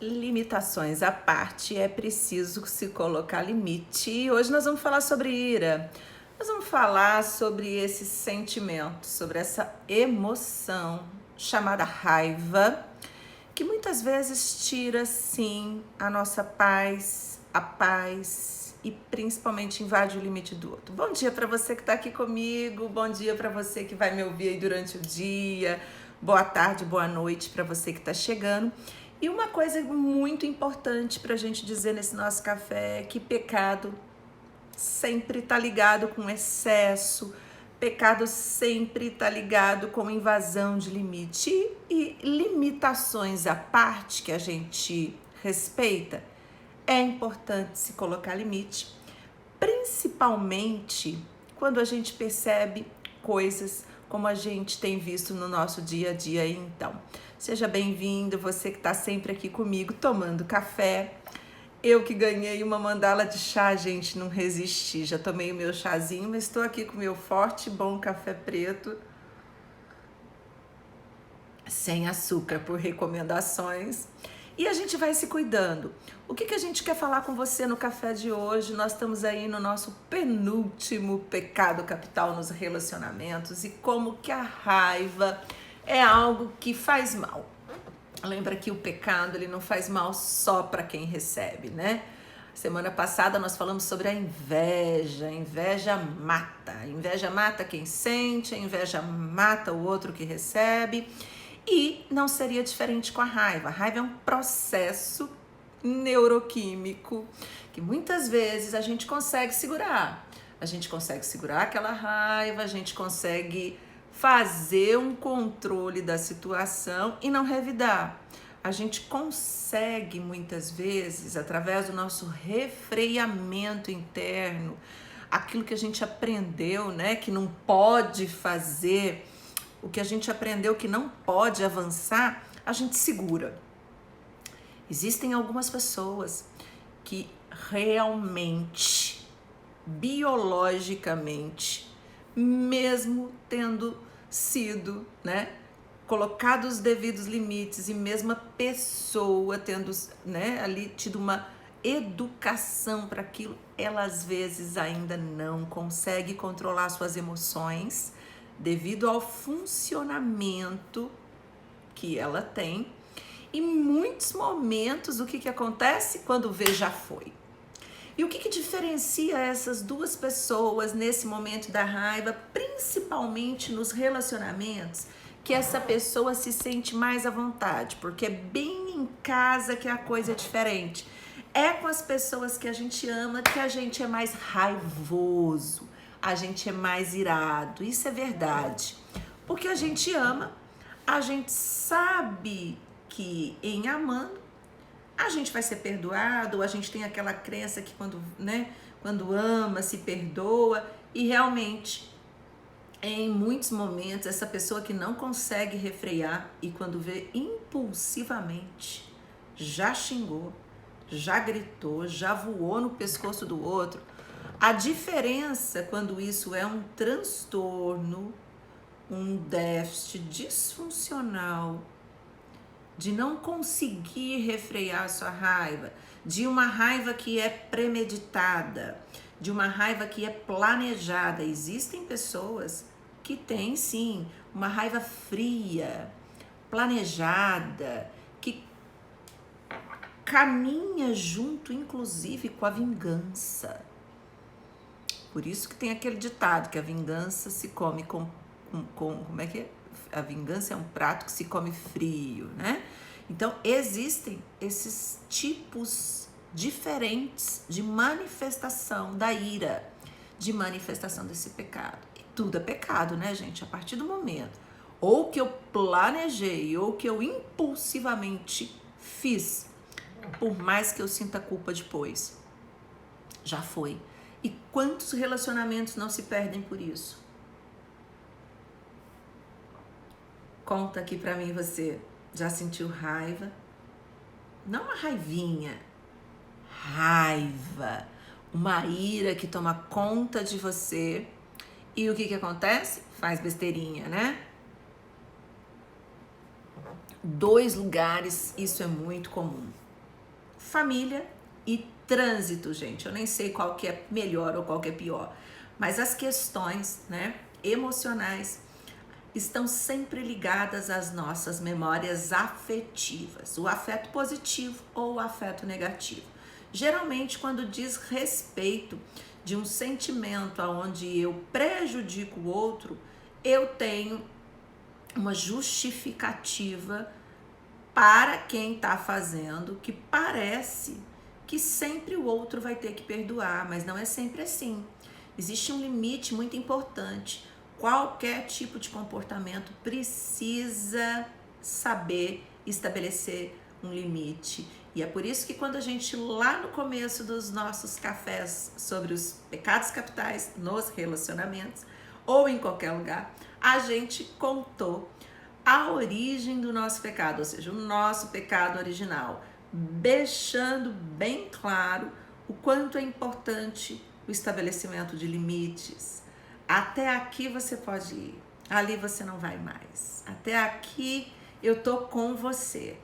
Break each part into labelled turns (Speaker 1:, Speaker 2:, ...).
Speaker 1: Limitações à parte, é preciso se colocar limite. E hoje nós vamos falar sobre ira. Nós vamos falar sobre esse sentimento, sobre essa emoção chamada raiva, que muitas vezes tira, sim, a nossa paz, a paz e principalmente invade o limite do outro. Bom dia para você que está aqui comigo, bom dia para você que vai me ouvir aí durante o dia, boa tarde, boa noite para você que está chegando. E uma coisa muito importante para a gente dizer nesse nosso café é que pecado sempre está ligado com excesso, pecado sempre está ligado com invasão de limite e limitações à parte que a gente respeita. É importante se colocar limite, principalmente quando a gente percebe coisas como a gente tem visto no nosso dia a dia. Então, seja bem-vindo, você que está sempre aqui comigo tomando café. Eu que ganhei uma mandala de chá, gente, não resisti. Já tomei o meu chazinho, mas estou aqui com o meu forte e bom café preto, sem açúcar, por recomendações. E a gente vai se cuidando. O que a gente quer falar com você no café de hoje? Nós estamos aí no nosso penúltimo pecado capital nos relacionamentos e como que a raiva é algo que faz mal. Lembra que o pecado ele não faz mal só para quem recebe, né? Semana passada nós falamos sobre a inveja. A inveja mata quem sente, a inveja mata o outro que recebe. E não seria diferente com a raiva. A raiva é um processo neuroquímico que muitas vezes a gente consegue segurar. A gente consegue segurar aquela raiva, a gente consegue fazer um controle da situação e não revidar. A gente consegue muitas vezes, através do nosso refreamento interno, aquilo que a gente aprendeu, né, que não pode fazer, o que a gente aprendeu que não pode avançar, a gente segura. Existem algumas pessoas que realmente, biologicamente, mesmo tendo sido, né, colocado os devidos limites e mesmo a pessoa tendo, né, ali tido uma educação para aquilo, ela às vezes ainda não consegue controlar suas emoções devido ao funcionamento que ela tem. E em muitos momentos, o que acontece? Quando vê, já foi. E o que diferencia essas duas pessoas nesse momento da raiva, principalmente nos relacionamentos, que essa pessoa se sente mais à vontade, porque é bem em casa que a coisa é diferente. É com as pessoas que a gente ama que a gente é mais raivoso, a gente é mais irado. Isso é verdade. Porque a gente ama, a gente sabe que em amando, a gente vai ser perdoado, a gente tem aquela crença que quando ama, se perdoa, e realmente, em muitos momentos, essa pessoa que não consegue refrear e quando vê impulsivamente, já xingou, já gritou, já voou no pescoço do outro. A diferença quando isso é um transtorno, um déficit disfuncional, de não conseguir refrear a sua raiva, de uma raiva que é premeditada, de uma raiva que é planejada. Existem pessoas que têm, sim, uma raiva fria, planejada, que caminha junto, inclusive, com a vingança. Por isso que tem aquele ditado que a vingança se come com como é que é? A vingança é um prato que se come frio, né? Então, existem esses tipos diferentes de manifestação da ira, de manifestação desse pecado. E tudo é pecado, né, gente? A partir do momento ou que eu planejei ou que eu impulsivamente fiz, por mais que eu sinta culpa depois, já foi. E quantos relacionamentos não se perdem por isso? Conta aqui pra mim, você já sentiu raiva? Não uma raivinha, raiva, uma ira que toma conta de você. E o que acontece? Faz besteirinha, né? 2 lugares, isso é muito comum. família e trânsito, gente. Eu nem sei qual que é melhor ou qual que é pior, mas as questões, né, emocionais estão sempre ligadas às nossas memórias afetivas, o afeto positivo ou o afeto negativo. Geralmente, quando diz respeito de um sentimento aonde eu prejudico o outro, eu tenho uma justificativa para quem está fazendo, que parece que sempre o outro vai ter que perdoar, mas não é sempre assim. Existe um limite muito importante. Qualquer tipo de comportamento precisa saber estabelecer um limite. E é por isso que quando a gente, lá no começo dos nossos cafés sobre os pecados capitais nos relacionamentos, ou em qualquer lugar, a gente contou a origem do nosso pecado, ou seja, o nosso pecado original, deixando bem claro o quanto é importante o estabelecimento de limites. Até aqui você pode ir, ali você não vai mais. Até aqui eu tô com você.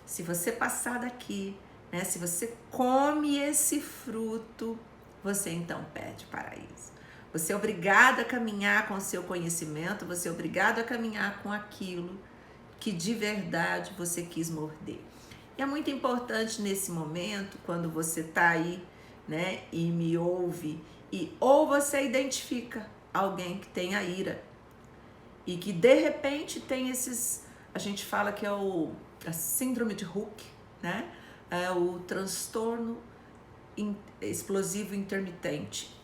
Speaker 1: Se você passar daqui, né, se você come esse fruto, você então perde o paraíso. Você é obrigado a caminhar com o seu conhecimento, você é obrigado a caminhar com aquilo que de verdade você quis morder. E é muito importante nesse momento, quando você está aí, né, e me ouve, e ou você identifica alguém que tem a ira e que de repente tem esses, a gente fala que é a síndrome de Hook, né, é o transtorno explosivo intermitente.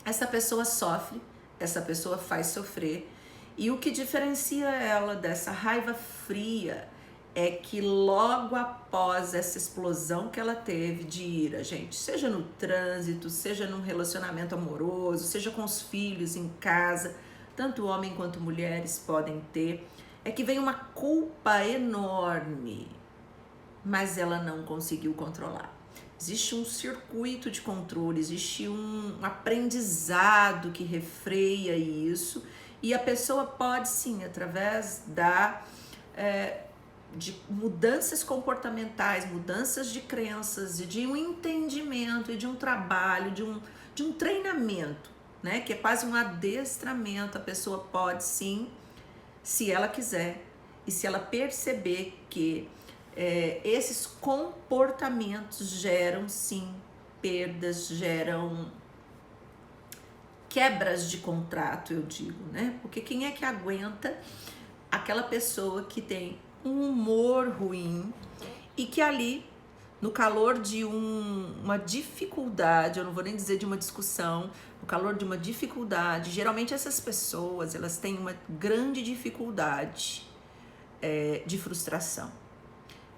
Speaker 1: Essa pessoa sofre, essa pessoa faz sofrer, e o que diferencia ela dessa raiva fria é que logo após essa explosão que ela teve de ira, gente, seja no trânsito, seja num relacionamento amoroso, seja com os filhos em casa, tanto homem quanto mulheres podem ter, é que vem uma culpa enorme, mas ela não conseguiu controlar. Existe um circuito de controle, existe um aprendizado que refreia isso, e a pessoa pode sim, através de mudanças comportamentais, mudanças de crenças, e de um entendimento e de um trabalho, de um treinamento, né, que é quase um adestramento, a pessoa pode sim, se ela quiser, e se ela perceber que esses comportamentos geram sim perdas, geram quebras de contrato, eu digo, né? Porque quem é que aguenta aquela pessoa que tem um humor ruim e que ali, no calor de uma dificuldade, eu não vou nem dizer de uma discussão, no calor de uma dificuldade, geralmente essas pessoas, elas têm uma grande dificuldade de frustração.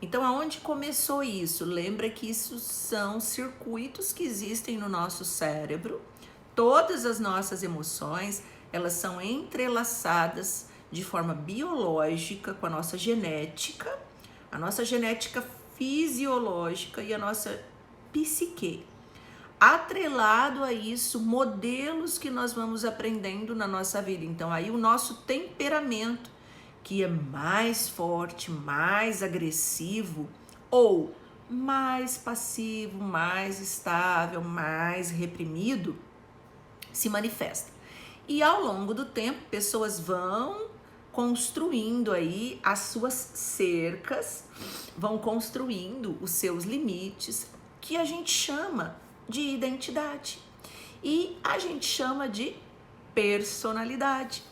Speaker 1: Então, aonde começou isso? Lembra que isso são circuitos que existem no nosso cérebro. Todas as nossas emoções, elas são entrelaçadas de forma biológica com a nossa genética fisiológica e a nossa psique. Atrelado a isso, modelos que nós vamos aprendendo na nossa vida. Então, aí o nosso temperamento, que é mais forte, mais agressivo, ou mais passivo, mais estável, mais reprimido, se manifesta. E ao longo do tempo, pessoas vão construindo aí as suas cercas, vão construindo os seus limites, que a gente chama de identidade. E a gente chama de personalidade.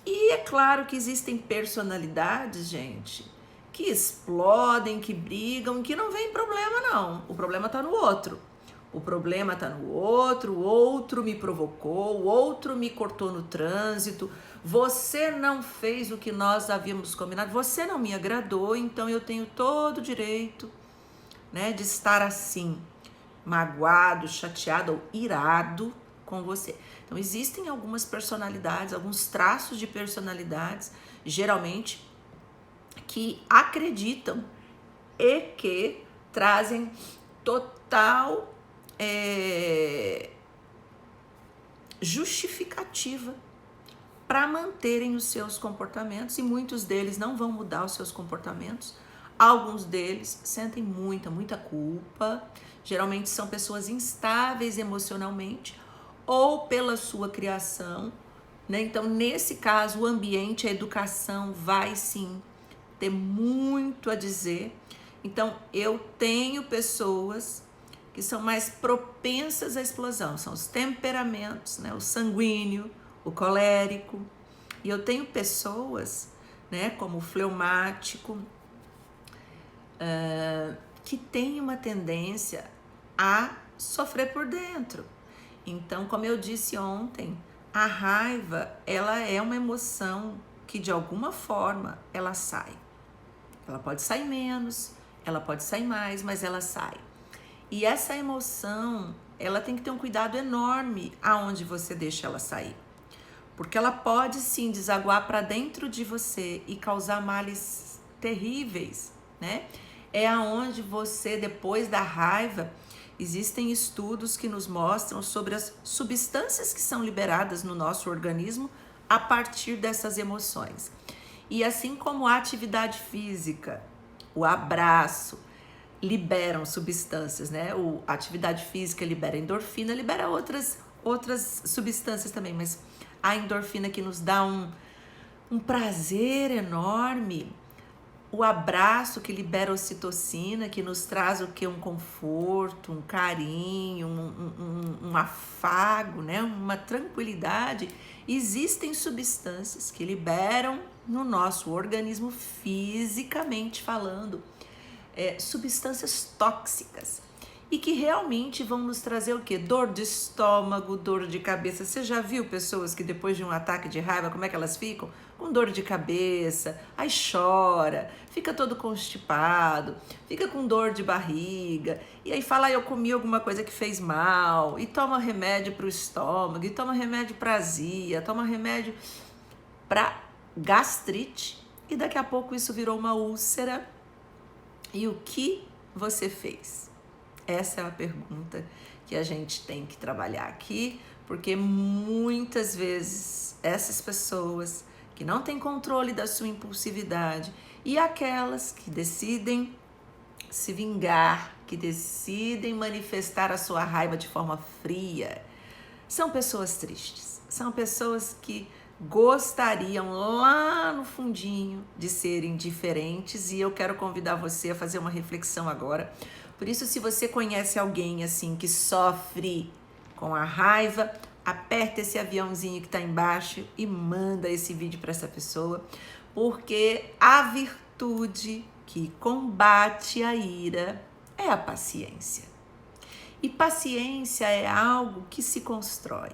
Speaker 1: E é claro que existem personalidades, gente, que explodem, que brigam, que não vem problema não. O problema tá no outro. O problema tá no outro, o outro me provocou, o outro me cortou no trânsito, você não fez o que nós havíamos combinado, você não me agradou, então eu tenho todo o direito, né, de estar assim, magoado, chateado ou irado com você. Então, existem algumas personalidades, alguns traços de personalidades, geralmente, que acreditam e que trazem total justificativa para manterem os seus comportamentos, e muitos deles não vão mudar os seus comportamentos, Alguns deles sentem muita culpa. Geralmente são pessoas instáveis emocionalmente ou pela sua criação, né? Então, nesse caso, o ambiente, a educação vai sim ter muito a dizer. Então, eu tenho pessoas que são mais propensas à explosão, são os temperamentos, né? O sanguíneo, o colérico. E eu tenho pessoas, né, como o fleumático, que tem uma tendência a sofrer por dentro. Então, como eu disse ontem, a raiva, ela é uma emoção que de alguma forma ela sai. Ela pode sair menos, ela pode sair mais, mas ela sai. E essa emoção, ela tem que ter um cuidado enorme aonde você deixa ela sair. Porque ela pode sim desaguar para dentro de você e causar males terríveis, né? É aonde você, depois da raiva, existem estudos que nos mostram sobre as substâncias que são liberadas no nosso organismo a partir dessas emoções. E assim como a atividade física, o abraço, liberam substâncias, né? A atividade física libera endorfina, libera outras substâncias também, mas a endorfina que nos dá um prazer enorme, o abraço que libera ocitocina, que nos traz o que? Um conforto, um carinho, um afago, né? Uma tranquilidade. Existem substâncias que liberam no nosso organismo, fisicamente falando, substâncias tóxicas e que realmente vão nos trazer o quê? Dor de estômago, dor de cabeça. Você já viu pessoas que depois de um ataque de raiva, como é que elas ficam? Com dor de cabeça, aí chora, fica todo constipado, fica com dor de barriga, e aí fala, eu comi alguma coisa que fez mal, e toma remédio para o estômago, e toma remédio para azia, toma remédio para gastrite, e daqui a pouco isso virou uma úlcera. E o que você fez? Essa é a pergunta que a gente tem que trabalhar aqui, porque muitas vezes essas pessoas que não têm controle da sua impulsividade e aquelas que decidem se vingar, que decidem manifestar a sua raiva de forma fria, são pessoas tristes, são pessoas que gostariam lá no fundinho de serem diferentes, e eu quero convidar você a fazer uma reflexão agora. Por isso, se você conhece alguém assim que sofre com a raiva, aperta esse aviãozinho que está embaixo e manda esse vídeo para essa pessoa, porque a virtude que combate a ira é a paciência. E paciência é algo que se constrói.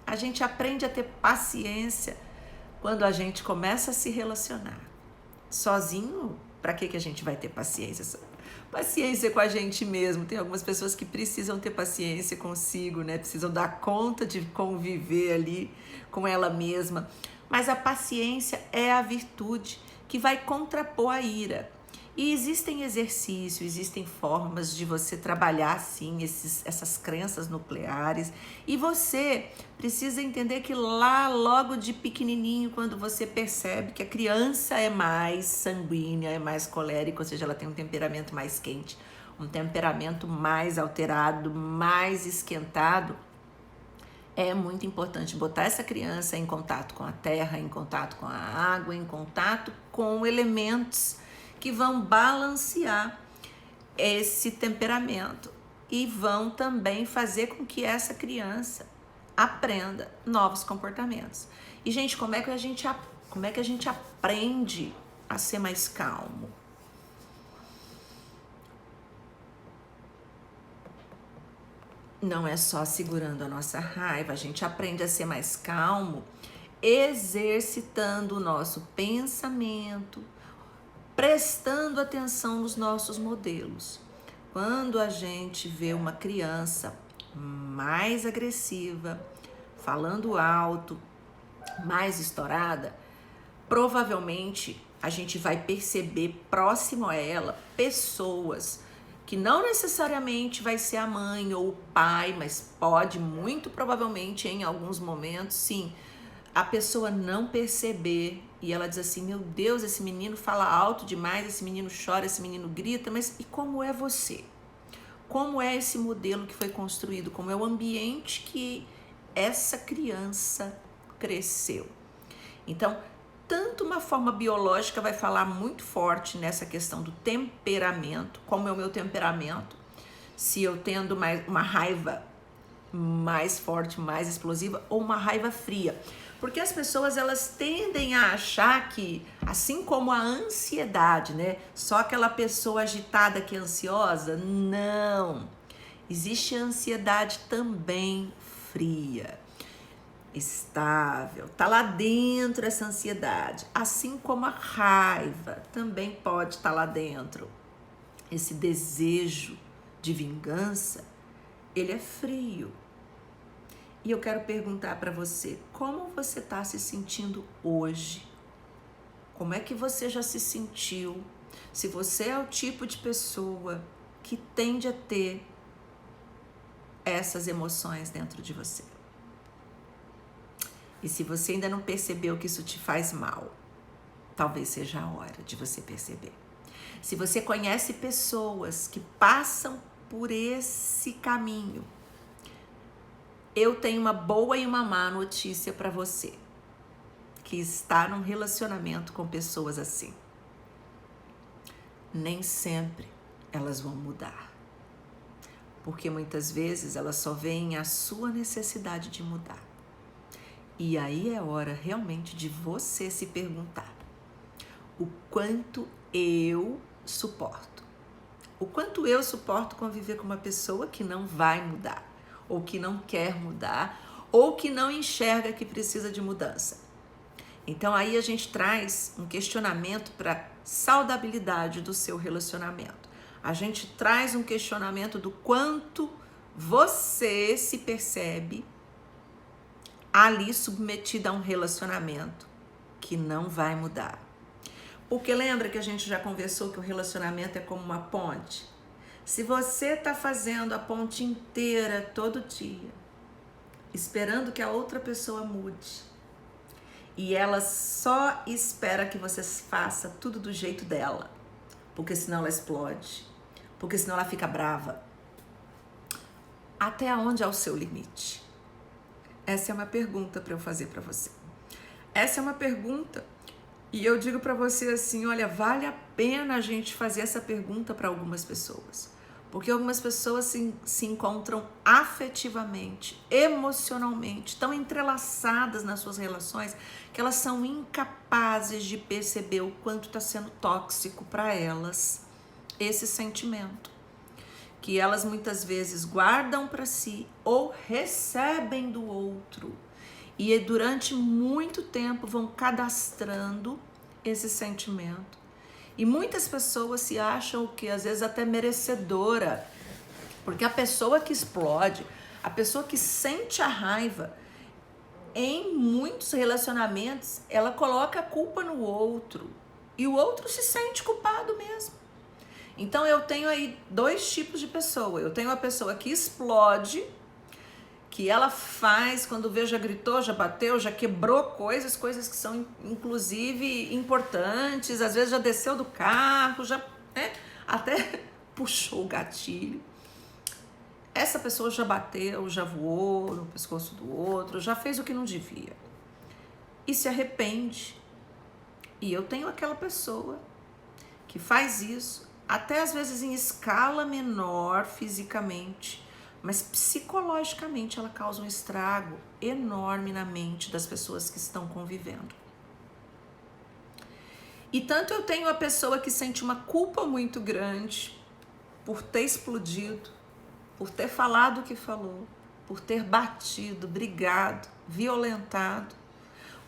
Speaker 1: A gente aprende a ter paciência quando a gente começa a se relacionar. Sozinho, para que a gente vai ter paciência? Paciência com a gente mesmo. Tem algumas pessoas que precisam ter paciência consigo, né? Precisam dar conta de conviver ali com ela mesma. Mas a paciência é a virtude que vai contrapor a ira. E existem exercícios, existem formas de você trabalhar, sim, essas crenças nucleares. E você precisa entender que lá, logo de pequenininho, quando você percebe que a criança é mais sanguínea, é mais colérica, ou seja, ela tem um temperamento mais quente, um temperamento mais alterado, mais esquentado, é muito importante botar essa criança em contato com a terra, em contato com a água, em contato com elementos que vão balancear esse temperamento e vão também fazer com que essa criança aprenda novos comportamentos. E, gente, como é que a gente aprende a ser mais calmo? Não é só segurando a nossa raiva, a gente aprende a ser mais calmo exercitando o nosso pensamento, prestando atenção nos nossos modelos. Quando a gente vê uma criança mais agressiva, falando alto, mais estourada, provavelmente a gente vai perceber próximo a ela pessoas que não necessariamente vai ser a mãe ou o pai, mas pode muito provavelmente em alguns momentos, sim, a pessoa não perceber e ela diz assim, meu Deus, esse menino fala alto demais, esse menino chora, esse menino grita, mas e como é você? Como é esse modelo que foi construído? Como é o ambiente que essa criança cresceu? Então, tanto uma forma biológica vai falar muito forte nessa questão do temperamento, como é o meu temperamento, se eu tendo uma raiva mais forte, mais explosiva, ou uma raiva fria. Porque as pessoas, elas tendem a achar que, assim como a ansiedade, né? Só aquela pessoa agitada que é ansiosa, não. Existe a ansiedade também fria, estável, tá lá dentro essa ansiedade, assim como a raiva também pode estar lá dentro. Esse desejo de vingança, ele é frio. E eu quero perguntar para você, como você está se sentindo hoje? Como é que você já se sentiu? Se você é o tipo de pessoa que tende a ter essas emoções dentro de você. E se você ainda não percebeu que isso te faz mal, talvez seja a hora de você perceber. Se você conhece pessoas que passam por esse caminho, eu tenho uma boa e uma má notícia para você, que está num relacionamento com pessoas assim. Nem sempre elas vão mudar, porque muitas vezes elas só veem a sua necessidade de mudar. E aí é hora realmente de você se perguntar: o quanto eu suporto? O quanto eu suporto conviver com uma pessoa que não vai mudar, ou que não quer mudar, ou que não enxerga que precisa de mudança? Então aí a gente traz um questionamento para a saudabilidade do seu relacionamento. A gente traz um questionamento do quanto você se percebe ali submetida a um relacionamento que não vai mudar. Porque lembra que a gente já conversou que o relacionamento é como uma ponte? Se você está fazendo a ponte inteira todo dia, esperando que a outra pessoa mude, e ela só espera que você faça tudo do jeito dela, porque senão ela explode, porque senão ela fica brava, até onde é o seu limite? Essa é uma pergunta para eu fazer para você. Essa é uma pergunta. E eu digo para você assim, olha, vale a pena a gente fazer essa pergunta para algumas pessoas. Porque algumas pessoas se encontram afetivamente, emocionalmente, tão entrelaçadas nas suas relações, que elas são incapazes de perceber o quanto está sendo tóxico para elas esse sentimento. Que elas muitas vezes guardam para si ou recebem do outro. E durante muito tempo vão cadastrando esse sentimento. E muitas pessoas se acham que às vezes até merecedora, porque a pessoa que explode, a pessoa que sente a raiva, em muitos relacionamentos, ela coloca a culpa no outro e o outro se sente culpado mesmo. Então eu tenho aí dois tipos de pessoa. Eu tenho a pessoa que explode, que ela faz, quando vê, já gritou, já bateu, já quebrou coisas que são inclusive importantes, às vezes já desceu do carro, já até puxou o gatilho. Essa pessoa já bateu, já voou no pescoço do outro, já fez o que não devia. E se arrepende. E eu tenho aquela pessoa que faz isso, até às vezes em escala menor fisicamente, mas psicologicamente ela causa um estrago enorme na mente das pessoas que estão convivendo. E tanto eu tenho a pessoa que sente uma culpa muito grande por ter explodido, por ter falado o que falou, por ter batido, brigado, violentado,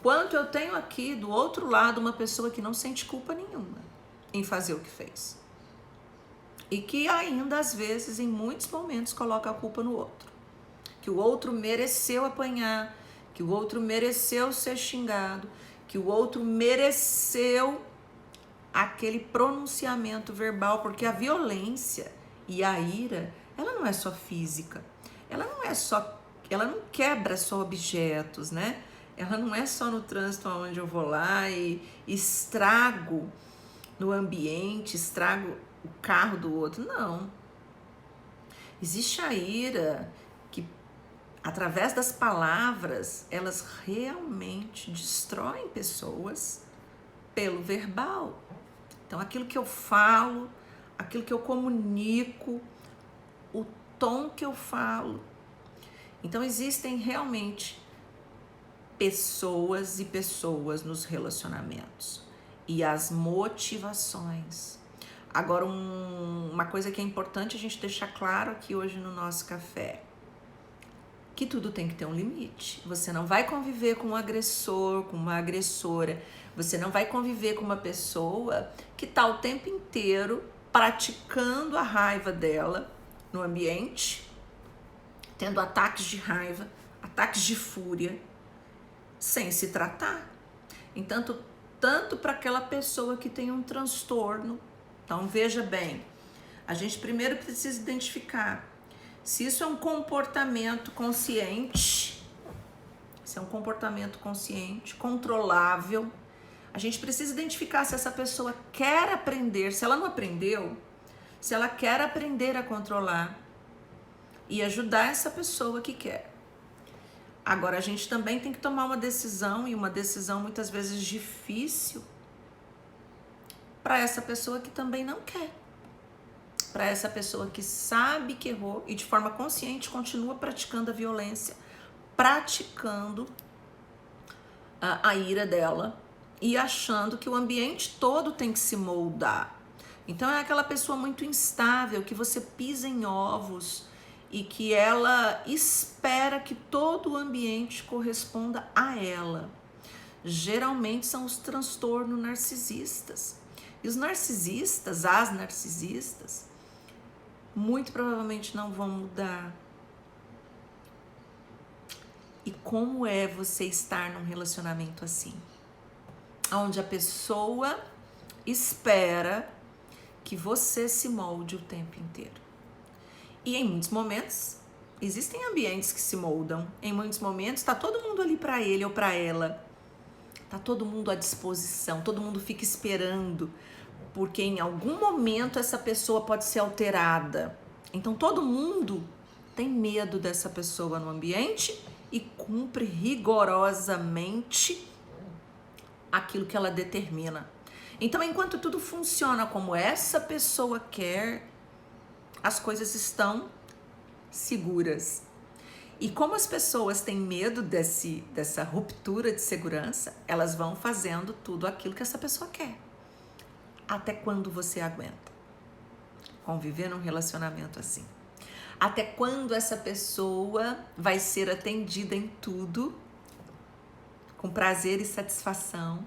Speaker 1: quanto eu tenho aqui do outro lado uma pessoa que não sente culpa nenhuma em fazer o que fez. E que ainda, às vezes, em muitos momentos, coloca a culpa no outro. Que o outro mereceu apanhar, que o outro mereceu ser xingado, que o outro mereceu aquele pronunciamento verbal, porque a violência e a ira, ela não é só física, ela não quebra só objetos, né? ela não é só no trânsito onde eu vou lá e estrago no ambiente, estrago o carro do outro. Não. Existe a ira que, através das palavras, elas realmente destroem pessoas pelo verbal. Então, aquilo que eu falo, aquilo que eu comunico, o tom que eu falo. Então, existem realmente pessoas e pessoas nos relacionamentos e as motivações. Agora, uma coisa que é importante a gente deixar claro aqui hoje no nosso café, que tudo tem que ter um limite. Você não vai conviver com um agressor, com uma agressora, você não vai conviver com uma pessoa que está o tempo inteiro praticando a raiva dela no ambiente, tendo ataques de raiva, ataques de fúria, sem se tratar. Então, tanto para aquela pessoa que tem um transtorno. Então, veja bem, a gente primeiro precisa identificar se isso é um comportamento consciente, se é um comportamento consciente, controlável. A gente precisa identificar se essa pessoa quer aprender, se ela não aprendeu, se ela quer aprender a controlar e ajudar essa pessoa que quer. Agora, a gente também tem que tomar uma decisão, e uma decisão muitas vezes difícil, para essa pessoa que também não quer. Para essa pessoa que sabe que errou e de forma consciente continua praticando a violência, praticando a ira dela e achando que o ambiente todo tem que se moldar. Então é aquela pessoa muito instável que você pisa em ovos e que ela espera que todo o ambiente corresponda a ela. Geralmente são os transtornos narcisistas. E os narcisistas, as narcisistas, muito provavelmente não vão mudar. E como é você estar num relacionamento assim? Onde a pessoa espera que você se molde o tempo inteiro. E em muitos momentos, existem ambientes que se moldam. Em muitos momentos, está todo mundo ali para ele ou para ela. Está todo mundo à disposição, todo mundo fica esperando, porque em algum momento essa pessoa pode ser alterada. Então todo mundo tem medo dessa pessoa no ambiente e cumpre rigorosamente aquilo que ela determina. Então, enquanto tudo funciona como essa pessoa quer, as coisas estão seguras. E como as pessoas têm medo dessa ruptura de segurança, elas vão fazendo tudo aquilo que essa pessoa quer. Até quando você aguenta conviver num relacionamento assim? Até quando essa pessoa vai ser atendida em tudo, com prazer e satisfação,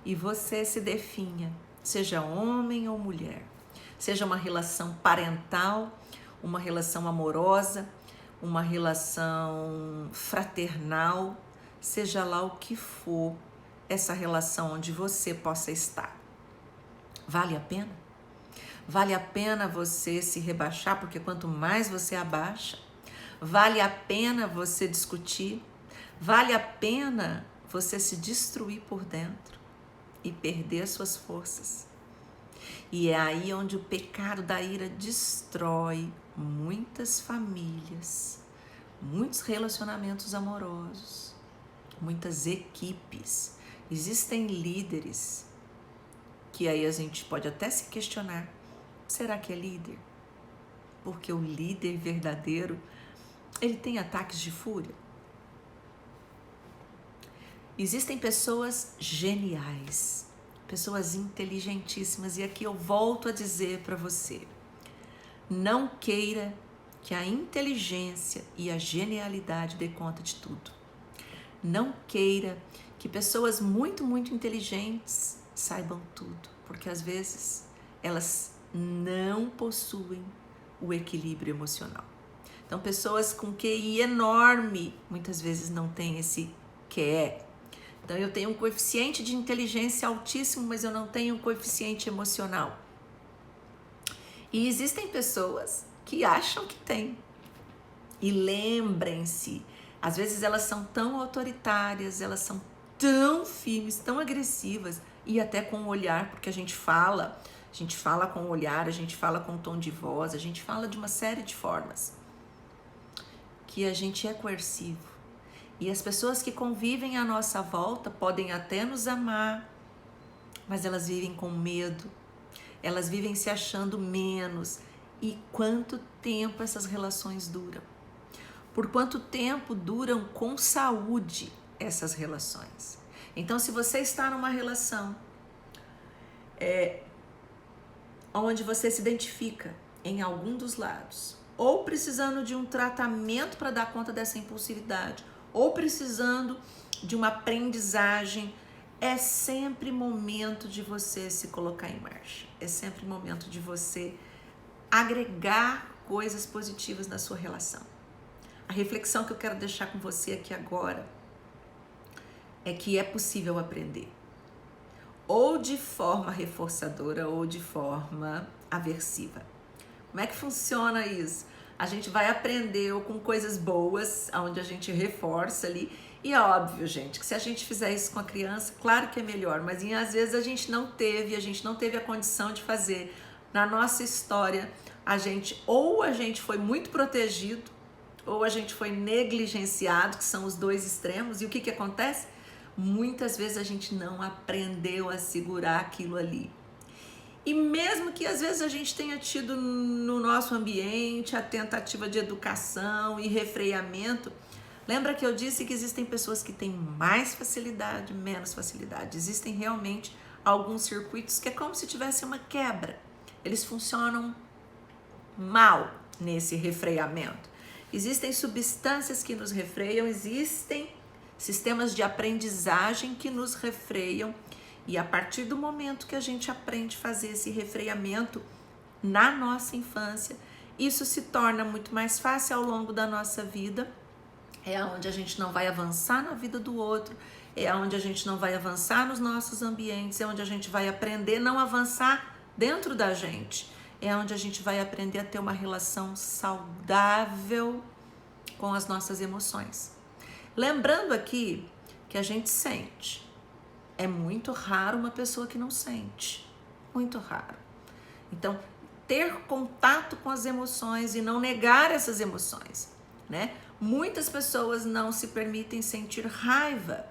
Speaker 1: e você se definha, seja homem ou mulher, seja uma relação parental, uma relação amorosa, uma relação fraternal, seja lá o que for essa relação onde você possa estar. Vale a pena? Vale a pena você se rebaixar, porque quanto mais você abaixa, vale a pena você discutir, vale a pena você se destruir por dentro e perder suas forças. E é aí onde o pecado da ira destrói muitas famílias, muitos relacionamentos amorosos, muitas equipes. Existem líderes que aí a gente pode até se questionar, será que é líder? Porque o líder verdadeiro, ele tem ataques de fúria. Existem pessoas geniais, pessoas inteligentíssimas, e aqui eu volto a dizer para você, não queira que a inteligência e a genialidade dê conta de tudo. Não queira que pessoas muito, muito inteligentes saibam tudo, porque às vezes elas não possuem o equilíbrio emocional. Então, pessoas com QI enorme, muitas vezes não têm esse QE. Então, eu tenho um coeficiente de inteligência altíssimo, mas eu não tenho um coeficiente emocional. E existem pessoas que acham que tem. E lembrem-se, Às vezes elas são tão autoritárias, elas são tão firmes, tão agressivas, e até com o olhar, porque a gente fala com o olhar, a gente fala com o tom de voz, a gente fala de uma série de formas, que a gente é coercivo. E as pessoas que convivem à nossa volta podem até nos amar, mas elas vivem com medo, elas vivem se achando menos. E quanto tempo essas relações duram? Por quanto tempo duram com saúde essas relações? Então, se você está numa relação onde você se identifica em algum dos lados, ou precisando de um tratamento para dar conta dessa impulsividade, ou precisando de uma aprendizagem, é sempre momento de você se colocar em marcha. É sempre momento de você agregar coisas positivas na sua relação. A reflexão que eu quero deixar com você aqui agora é que é possível aprender, ou de forma reforçadora ou de forma aversiva. Como é que funciona isso? A gente vai aprender ou com coisas boas, onde a gente reforça ali. E é óbvio, gente, que se a gente fizer isso com a criança, claro que é melhor, mas às vezes a gente não teve a condição de fazer. Na nossa história, a gente foi muito protegido, ou a gente foi negligenciado, que são os dois extremos. E o que acontece? Muitas vezes a gente não aprendeu a segurar aquilo ali. E mesmo que às vezes a gente tenha tido no nosso ambiente a tentativa de educação e refreamento, lembra que eu disse que existem pessoas que têm mais facilidade, menos facilidade. Existem realmente alguns circuitos que é como se tivesse uma quebra. Eles funcionam mal nesse refreamento. Existem substâncias que nos refreiam, existem sistemas de aprendizagem que nos refreiam, e a partir do momento que a gente aprende a fazer esse refreamento na nossa infância, isso se torna muito mais fácil ao longo da nossa vida. É onde a gente não vai avançar na vida do outro, é onde a gente não vai avançar nos nossos ambientes, é onde a gente vai aprender a não avançar dentro da gente, é onde a gente vai aprender a ter uma relação saudável com as nossas emoções. Lembrando aqui que a gente sente. É muito raro uma pessoa que não sente. Muito raro. Então, ter contato com as emoções e não negar essas emoções, né? Muitas pessoas não se permitem sentir raiva.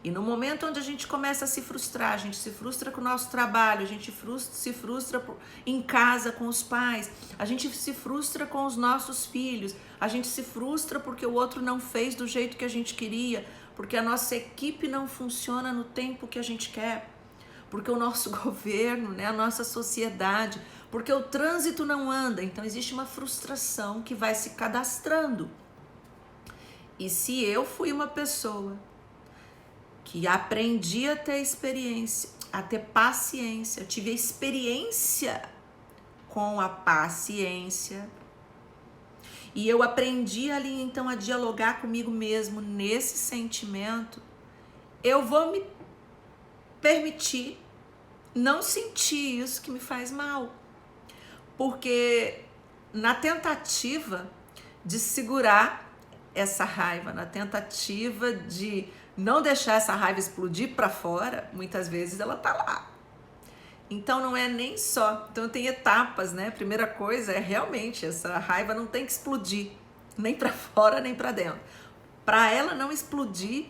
Speaker 1: E no momento onde a gente começa a se frustrar, a gente se frustra com o nosso trabalho, a gente se frustra em casa com os pais, a gente se frustra com os nossos filhos, a gente se frustra porque o outro não fez do jeito que a gente queria, porque a nossa equipe não funciona no tempo que a gente quer, porque o nosso governo, né, a nossa sociedade, porque o trânsito não anda. Então existe uma frustração que vai se cadastrando. E se eu fui uma pessoa que aprendi a ter experiência, a ter paciência, eu tive experiência com a paciência, e eu aprendi ali então a dialogar comigo mesmo nesse sentimento, eu vou me permitir não sentir isso que me faz mal, porque na tentativa de segurar essa raiva, na tentativa de não deixar essa raiva explodir para fora, muitas vezes ela tá lá. Então não é nem só, então tem etapas, né? Primeira coisa é realmente essa raiva não tem que explodir, nem para fora nem para dentro. Para ela não explodir,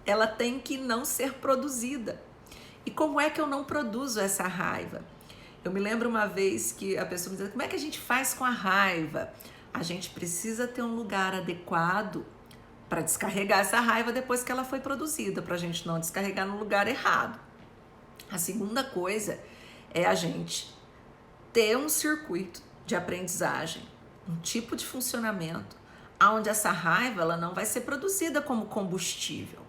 Speaker 1: ela tem que não ser produzida. E como é que eu não produzo essa raiva? Eu me lembro uma vez que a pessoa me dizia, como é que a gente faz com a raiva? A gente precisa ter um lugar adequado para descarregar essa raiva depois que ela foi produzida, para a gente não descarregar no lugar errado. A segunda coisa é a gente ter um circuito de aprendizagem, um tipo de funcionamento, onde essa raiva ela não vai ser produzida como combustível.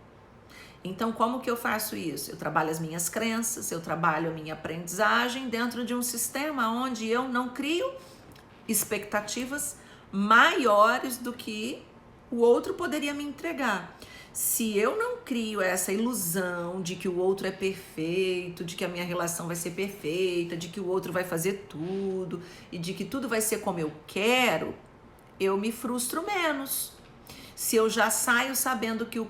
Speaker 1: Então, como que eu faço isso? Eu trabalho as minhas crenças, eu trabalho a minha aprendizagem dentro de um sistema onde eu não crio expectativas maiores do que o outro poderia me entregar. Se eu não crio essa ilusão de que o outro é perfeito, de que a minha relação vai ser perfeita, de que o outro vai fazer tudo e de que tudo vai ser como eu quero, eu me frustro menos. se eu já saio sabendo que o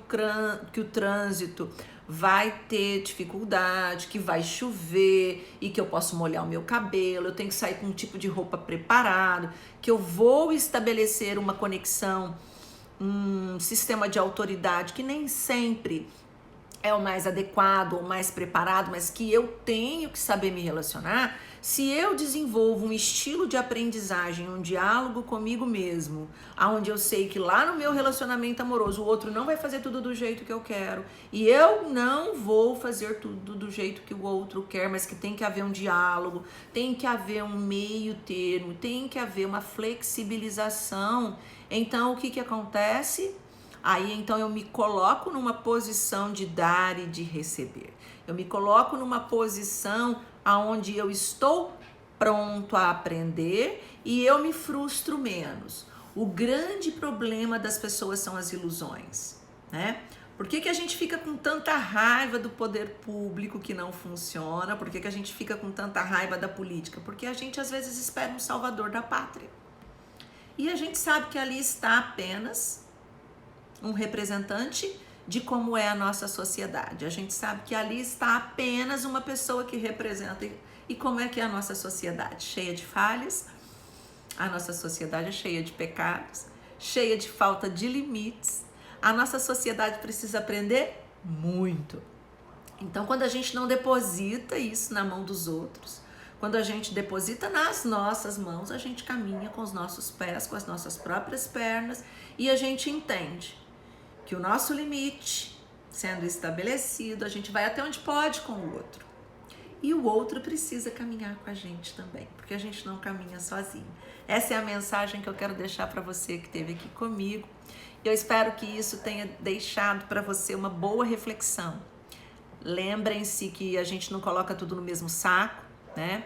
Speaker 1: trânsito vai ter dificuldade, que vai chover e que eu posso molhar o meu cabelo, eu tenho que sair com um tipo de roupa preparado, que eu vou estabelecer uma conexão, um sistema de autoridade que nem sempre é o mais adequado ou mais preparado, mas que eu tenho que saber me relacionar. Se eu desenvolvo um estilo de aprendizagem, um diálogo comigo mesmo, aonde eu sei que lá no meu relacionamento amoroso o outro não vai fazer tudo do jeito que eu quero e eu não vou fazer tudo do jeito que o outro quer, mas que tem que haver um diálogo, tem que haver um meio termo, tem que haver uma flexibilização. Então o que acontece? Aí então eu me coloco numa posição de dar e de receber. Eu me coloco numa posição aonde eu estou pronto a aprender e eu me frustro menos. O grande problema das pessoas são as ilusões, né? Por que a gente fica com tanta raiva do poder público que não funciona? Por que a gente fica com tanta raiva da política? Porque a gente às vezes espera um salvador da pátria. E a gente sabe que ali está apenas um representante de como é a nossa sociedade. A gente sabe que ali está apenas uma pessoa que representa. E como é que é a nossa sociedade? Cheia de falhas. A nossa sociedade é cheia de pecados, cheia de falta de limites. A nossa sociedade precisa aprender muito. Então, quando a gente não deposita isso na mão dos outros, quando a gente deposita nas nossas mãos, a gente caminha com os nossos pés, com as nossas próprias pernas, e a gente entende que o nosso limite sendo estabelecido, a gente vai até onde pode com o outro. E o outro precisa caminhar com a gente também, porque a gente não caminha sozinho. Essa é a mensagem que eu quero deixar para você que esteve aqui comigo. Eu espero que isso tenha deixado para você uma boa reflexão. Lembrem-se que a gente não coloca tudo no mesmo saco, né?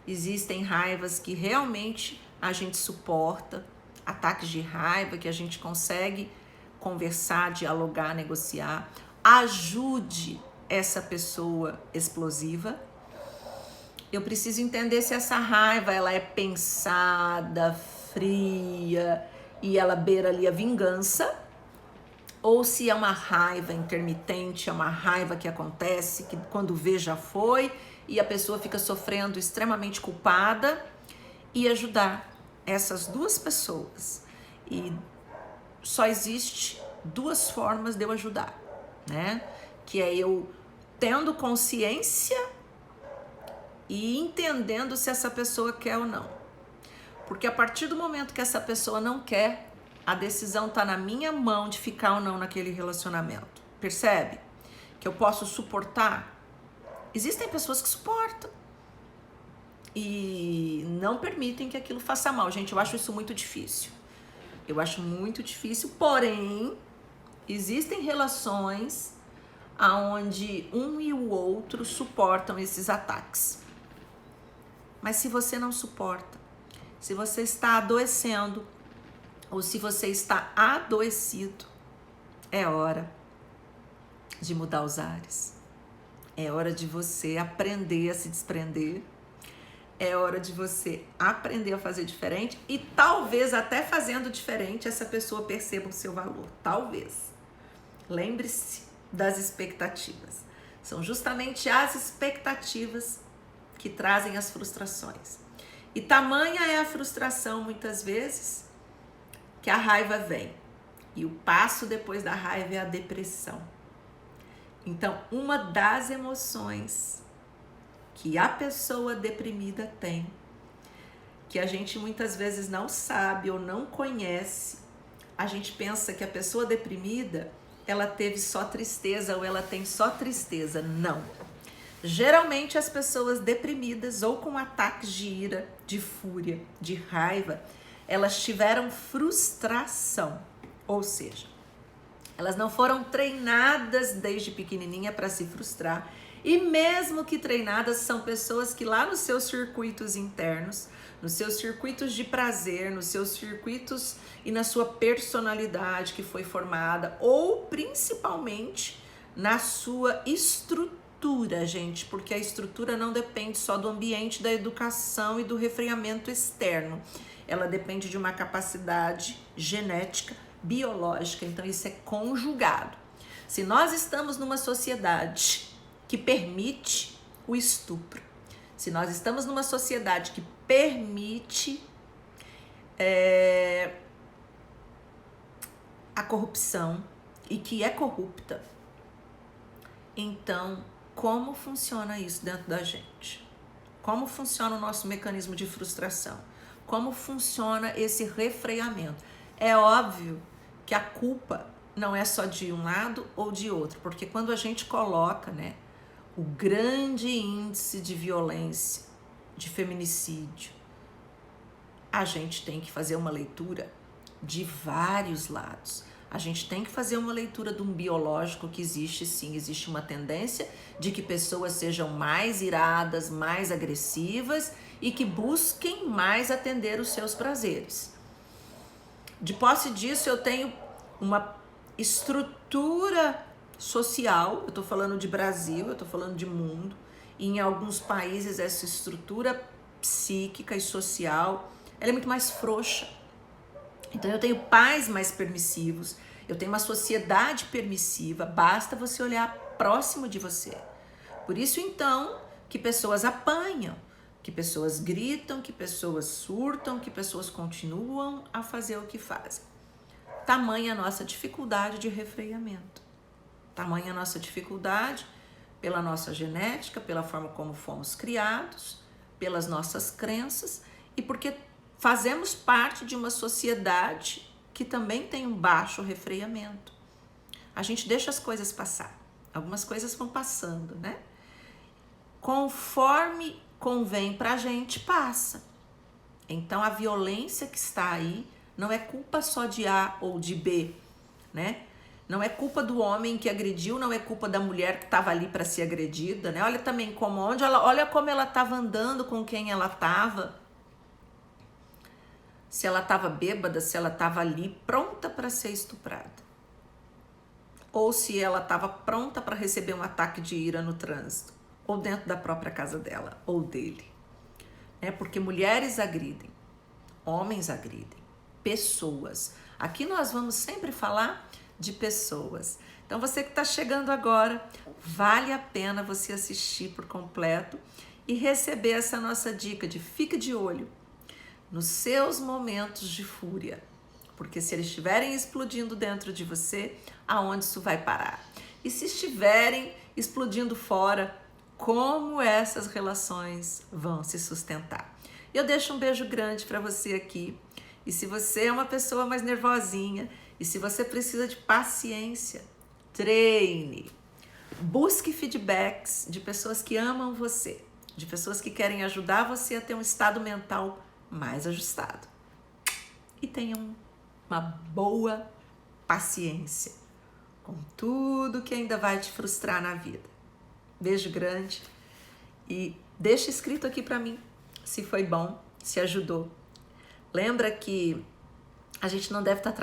Speaker 1: Existem raivas que realmente a gente suporta, ataques de raiva que a gente consegue conversar, dialogar, negociar. Ajude essa pessoa explosiva. Eu preciso entender se essa raiva ela é pensada, fria e ela beira ali a vingança, ou se é uma raiva intermitente, é uma raiva que acontece, que quando vê já foi e a pessoa fica sofrendo extremamente culpada, e ajudar essas duas pessoas. E só existe duas formas de eu ajudar, né? Que é eu tendo consciência e entendendo se essa pessoa quer ou não. Porque a partir do momento que essa pessoa não quer, a decisão tá na minha mão de ficar ou não naquele relacionamento. Percebe? Que eu posso suportar. Existem pessoas que suportam e não permitem que aquilo faça mal. Gente, eu acho isso muito difícil. Eu acho muito difícil, porém, existem relações onde um e o outro suportam esses ataques. Mas se você não suporta, se você está adoecendo, ou se você está adoecido, é hora de mudar os ares. É hora de você aprender a se desprender. É hora de você aprender a fazer diferente e talvez até fazendo diferente essa pessoa perceba o seu valor. Talvez. Lembre-se das expectativas. São justamente as expectativas que trazem as frustrações. E tamanha é a frustração, muitas vezes, que a raiva vem. E o passo depois da raiva é a depressão. Então, uma das emoções que a pessoa deprimida tem, que a gente muitas vezes não sabe ou não conhece, a gente pensa que a pessoa deprimida, ela teve só tristeza ou ela tem só tristeza. Não. Geralmente as pessoas deprimidas ou com ataques de ira, de fúria, de raiva, elas tiveram frustração, ou seja, elas não foram treinadas desde pequenininha para se frustrar. E mesmo que treinadas, são pessoas que lá nos seus circuitos internos, nos seus circuitos de prazer, nos seus circuitos e na sua personalidade que foi formada, ou principalmente na sua estrutura, gente, porque a estrutura não depende só do ambiente, da educação e do refreamento externo. Ela depende de uma capacidade genética biológica, então isso é conjugado. Se nós estamos numa sociedade que permite o estupro, se nós estamos numa sociedade que permite a corrupção e que é corrupta, então como funciona isso dentro da gente? Como funciona o nosso mecanismo de frustração? Como funciona esse refreamento? É óbvio que a culpa não é só de um lado ou de outro, porque quando a gente coloca, né, o grande índice de violência, de feminicídio, a gente tem que fazer uma leitura de vários lados. A gente tem que fazer uma leitura de um biológico que existe sim, existe uma tendência de que pessoas sejam mais iradas, mais agressivas e que busquem mais atender os seus prazeres. De posse disso, eu tenho uma estrutura social, eu estou falando de Brasil, eu estou falando de mundo, e em alguns países essa estrutura psíquica e social, ela é muito mais frouxa. Então eu tenho pais mais permissivos, eu tenho uma sociedade permissiva, basta você olhar próximo de você. Por isso então que pessoas apanham, que pessoas gritam, que pessoas surtam, que pessoas continuam a fazer o que fazem. Tamanha a nossa dificuldade de refreamento, tamanha a nossa dificuldade pela nossa genética, pela forma como fomos criados, pelas nossas crenças e porque fazemos parte de uma sociedade que também tem um baixo refreamento. A gente deixa as coisas passar. Algumas coisas vão passando, né? Conforme convém pra gente, passa. Então a violência que está aí não é culpa só de A ou de B, né? Não é culpa do homem que agrediu, não é culpa da mulher que estava ali para ser agredida, né? Olha também olha como ela estava andando, com quem ela estava. Se ela estava bêbada, se ela estava ali pronta para ser estuprada. Ou se ela estava pronta para receber um ataque de ira no trânsito, ou dentro da própria casa dela, ou dele. Porque mulheres agridem, homens agridem, pessoas. Aqui nós vamos sempre falar de pessoas. Então você que está chegando agora, vale a pena você assistir por completo e receber essa nossa dica de fique de olho nos seus momentos de fúria, porque se eles estiverem explodindo dentro de você, aonde isso vai parar? E se estiverem explodindo fora, como essas relações vão se sustentar? Eu deixo um beijo grande para você aqui. E se você é uma pessoa mais nervosinha, e se você precisa de paciência, treine. Busque feedbacks de pessoas que amam você, de pessoas que querem ajudar você a ter um estado mental mais ajustado. E tenham uma boa paciência com tudo que ainda vai te frustrar na vida. Beijo grande e deixa escrito aqui para mim se foi bom, se ajudou. Lembra que a gente não deve estar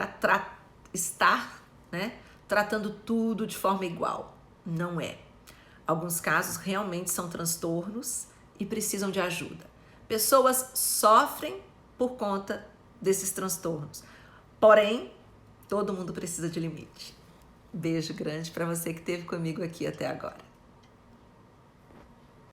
Speaker 1: tratando tudo de forma igual. Não é. Alguns casos realmente são transtornos e precisam de ajuda. Pessoas sofrem por conta desses transtornos. Porém, todo mundo precisa de limite. Beijo grande para você que esteve comigo aqui até agora.